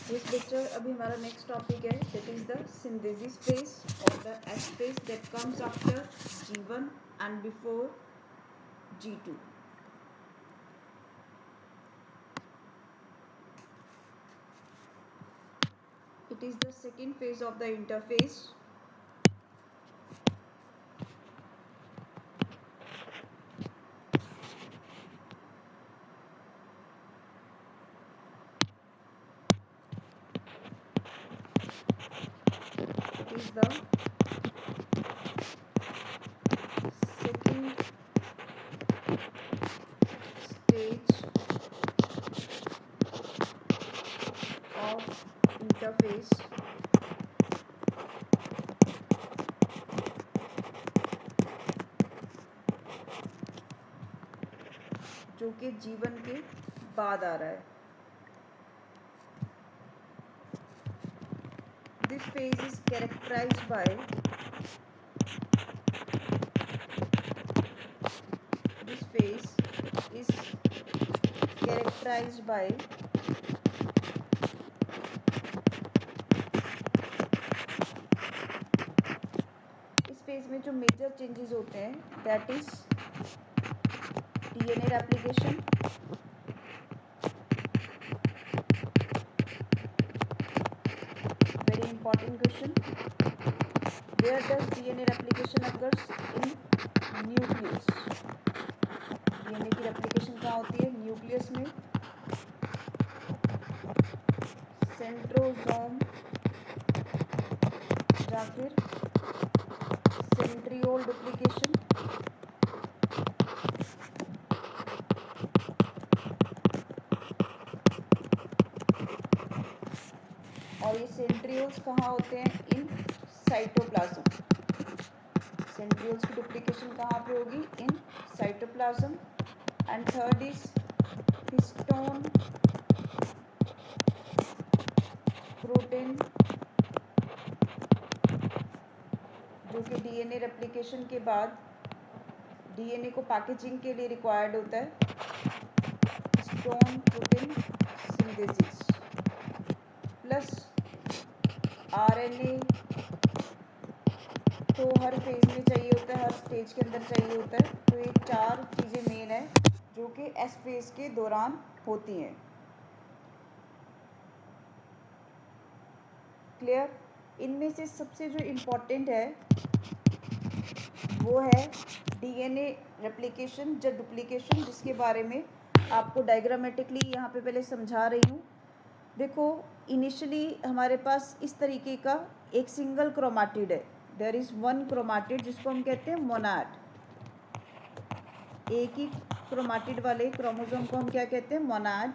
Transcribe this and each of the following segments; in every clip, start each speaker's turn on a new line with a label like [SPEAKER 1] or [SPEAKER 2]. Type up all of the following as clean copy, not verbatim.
[SPEAKER 1] Yes bच्चा, अभी हमारा नेक्स्ट टॉपिक है that is the synthesis phase और the S phase that comes after G1 and before G2. It is the second phase of the interphase. It is the second stage of interphase जो कि G1 के बाद आ रहा है. This phase is characterized by इस phase में जो major changes होते हैं that is DNA replication, very important question. Where does DNA replication occurs? In nucleus. DNA की replication कहाँ होती है? न्यूक्लियस में. सेंट्रोसोम या फिर सेंट्रियोल डुप्लीकेशन. और ये सेंट्रियोल्स कहाँ होते हैं? In cytoplasm. सेंट्रियोल्स की डुप्लीकेशन कहाँ पे होगी? In cytoplasm. And third is histone protein जो कि डीएनए रेप्लिकेशन के बाद डीएनए को पैकेजिंग के लिए रिक्वायर्ड होता है. Histone protein synthesis plus RNA तो हर फेज में चाहिए होता है, हर स्टेज के अंदर चाहिए होता है. तो ये चार चीज़ें मेन है जो कि एस फेज के दौरान होती हैं. क्लियर? इनमें से सबसे जो इम्पोर्टेंट है वो है डीएनए रेप्लिकेशन या डुप्लीकेशन, जिसके बारे में आपको डायग्रामेटिकली यहाँ पे पहले समझा रही हूँ. देखो, इनिशियली हमारे पास इस तरीके का एक सिंगल क्रोमाटिड है. देयर इज़ वन क्रोमाटिड जिसको हम कहते हैं मोनाड. एक ही क्रोमाटिड वाले क्रोमोसोम को हम क्या कहते हैं? मोनाड.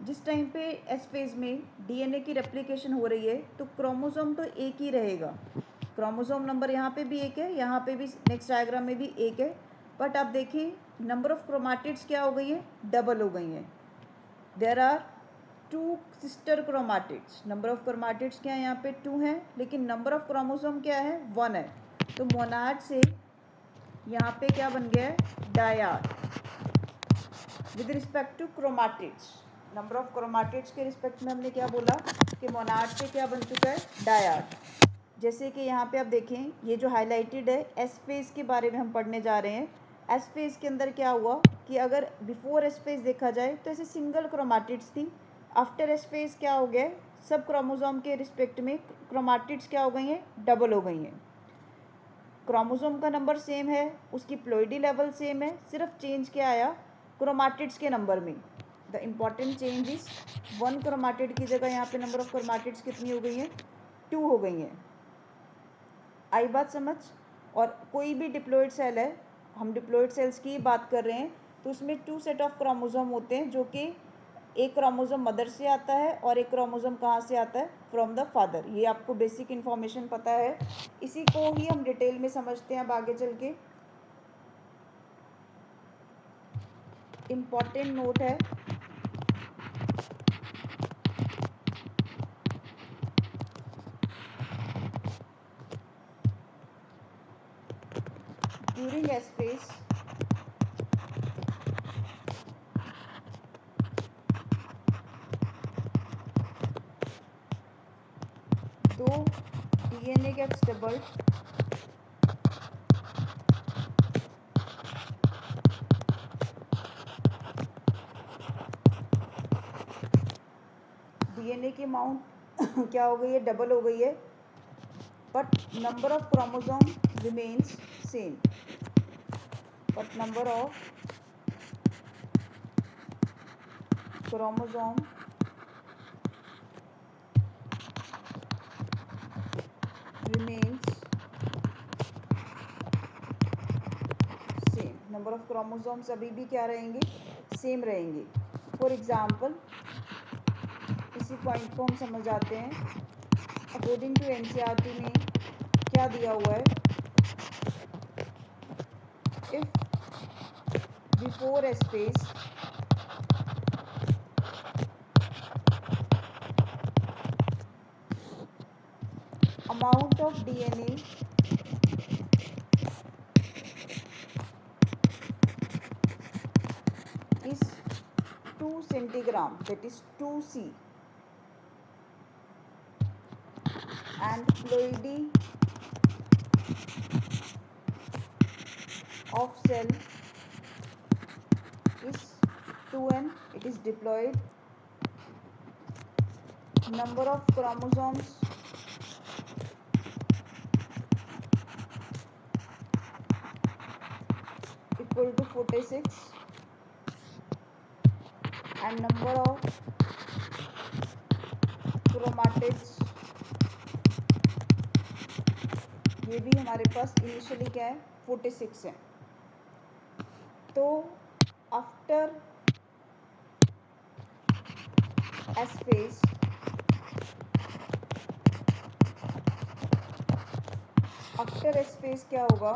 [SPEAKER 1] जिस टाइम पे एस फेज में डीएनए की रेप्लिकेशन हो रही है तो क्रोमोसोम तो एक ही रहेगा. क्रोमोसोम नंबर यहाँ पे भी एक है, यहाँ पे भी नेक्स्ट डायग्राम में भी एक है. बट आप देखिए नंबर ऑफ क्रोमाटिड्स क्या हो गई है? डबल हो गई हैं. There are two sister chromatids. Number of chromatids क्या है? यहाँ पे 2 हैं, लेकिन नंबर ऑफ क्रोमोसोम क्या है? 1 है. तो मोनाड से यहाँ पे क्या बन गया है? Dyad. With respect to chromatids, number of chromatids के रिस्पेक्ट में हमने क्या बोला कि मोनाड से क्या बन चुका है? डायाड. जैसे कि यहाँ पे आप देखें, ये जो हाईलाइटेड है एस फेज के बारे में हम पढ़ने जा रहे हैं. एस फेज के अंदर क्या हुआ कि अगर बिफोर एस फेज देखा जाए तो ऐसे सिंगल क्रोमाटिड्स थी. आफ्टर एस फेज क्या हो गया? सब क्रोमोसोम के रिस्पेक्ट में क्रोमाटिड्स क्या हो गई हैं? डबल हो गई हैं. क्रोमोसोम का नंबर सेम है, उसकी प्लॉइडी लेवल सेम है, सिर्फ चेंज क्या आया? क्रोमाटिड्स के नंबर में. The important change is one chromatid की जगह यहाँ पे नंबर ऑफ क्रोमाटिड्स कितनी हो गई हैं? 2 हो गई हैं. आई बात समझ? और कोई भी डिप्लॉइड सेल है, हम डिप्लॉइड सेल्स की बात कर रहे हैं, तो उसमें 2 सेट ऑफ क्रोमोसोम होते हैं जो कि एक क्रोमोसोम मदर से आता है और एक क्रोमोसोम कहाँ से आता है? From the father. ये आपको बेसिक इन्फॉर्मेशन पता है. इसी को ही हम डिटेल में समझते हैं अब आगे चल के. इम्पॉर्टेंट नोट है, ड्यूरिंग एस फेज तो डीएनए gets doubled, डीएनए की अमाउंट क्या हो गई है, डबल हो गई है, but number of chromosome remains same, but number of chromosome remains same, number of chromosomes अभी भी क्या रहेंगे, सेम रहेंगे। फॉर एग्जाम्पल इसी पॉइंट को हम समझ आते हैं। अकॉर्डिंग टू एनसीईआरटी में क्या दिया हुआ है, if before space amount of DNA is 2 centigram, that is 2C, and ploidy of cell is 2N, it is diploid, number of chromosomes equal to 46, and number of chromatids, ये भी हमारे पास initially क्या है, 46 है। तो आफ्टर एस फेज क्या होगा,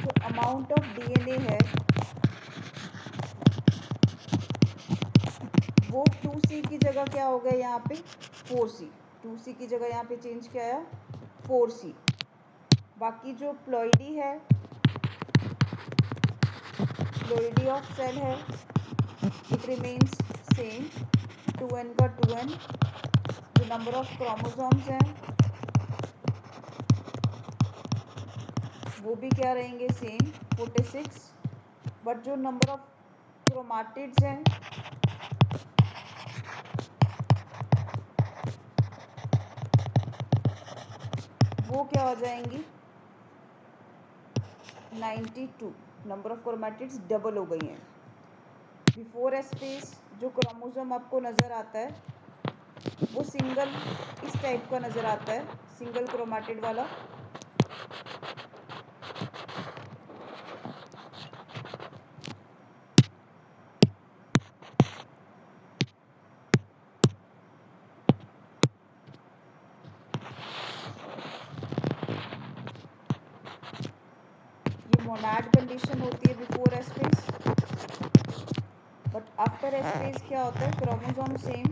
[SPEAKER 1] जो अमाउंट ऑफ डीएनए है वो 2C की जगह क्या हो गया, यहाँ पे 4C, 2C की जगह यहाँ पे चेंज क्या आया, 4C। बाकी जो प्लॉइडी है, प्लॉइडी ऑफ सेल है, इट रिमेन्स सेम, 2N का 2N, जो नंबर ऑफ क्रोमोसोम्स हैं वो भी क्या रहेंगे, सेम 46, बट जो नंबर ऑफ क्रोमाटिड्स हैं वो क्या हो जाएंगी, 92, नंबर ऑफ क्रोमैटिड्स डबल हो गई हैं। बिफोर स्पेस जो क्रोमोसोम आपको नज़र आता है वो सिंगल इस टाइप का नज़र आता है, सिंगल क्रोमैटिड वाला, ये मोनाड कंडीशन होती है before space, but after space क्या होता है, क्रोमोसोम सेम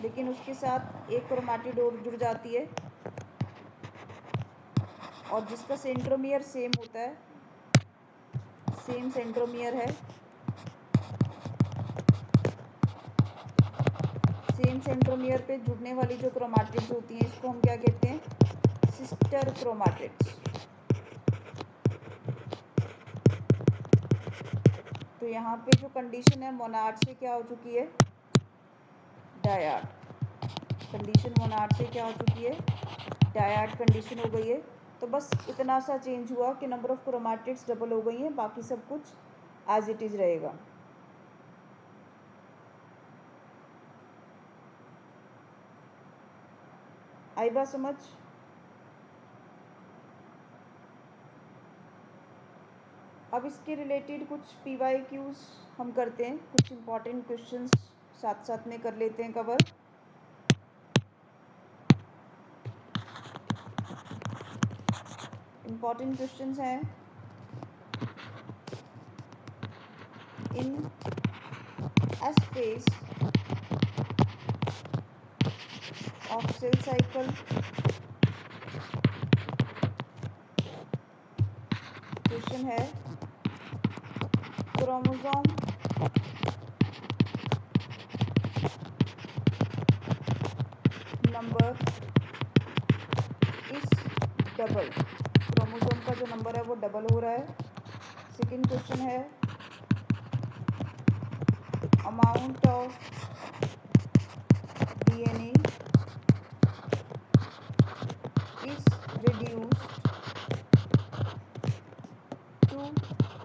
[SPEAKER 1] लेकिन उसके साथ एक क्रोमैटिड और जुड़ जाती है और जिसका सेंट्रोमियर सेम होता है, सेम सेंट्रोमियर है, सेम सेंट्रोमियर पे जुड़ने वाली जो क्रोमैटिड्स होती हैं इसको हम क्या कहते हैं, सिस्टर क्रोमैटिड्स। तो यहाँ पे जो कंडीशन है मोनाड से क्या हो चुकी है, डायाड, कंडीशन मोनाड से क्या हो चुकी है, डायाड कंडीशन हो गई है। तो बस इतना सा चेंज हुआ कि नंबर ऑफ क्रोमैटिड्स डबल हो गई हैं, बाकी सब कुछ एज इट इज़ रहेगा। आई बात समझ? अब इसके रिलेटेड कुछ PYQs हम करते हैं, कुछ इम्पॉर्टेंट क्वेश्चंस साथ साथ में कर लेते हैं कवर। इम्पॉर्टेंट क्वेश्चंस हैं, in S phase of cell cycle question है, chromosome number is double, chromosome का जो नंबर है वो डबल हो रहा है। सेकेंड क्वेश्चन है amount of DNA is reduced to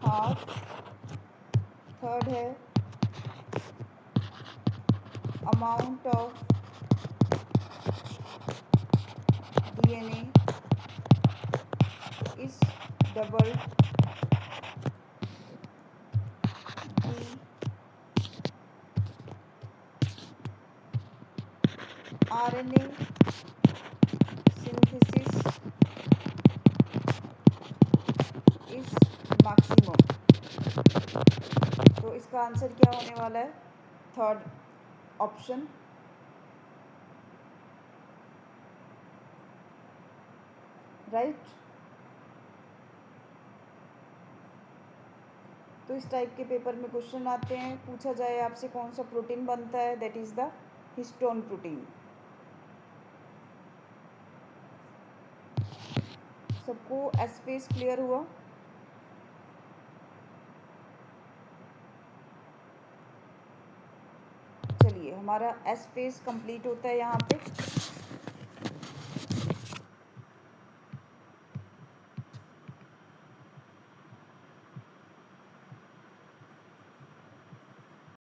[SPEAKER 1] half। Third है amount of DNA is doubled, the RNA synthesis is maximum। तो इसका आंसर क्या होने वाला है? Third option. राइट। तो इस टाइप के पेपर में क्वेश्चन आते हैं, पूछा जाए आपसे कौन सा प्रोटीन बनता है, that is the histone protein. सबको एस फेज क्लियर हुआ? चलिए, हमारा एस फेज कंप्लीट होता है यहाँ पे।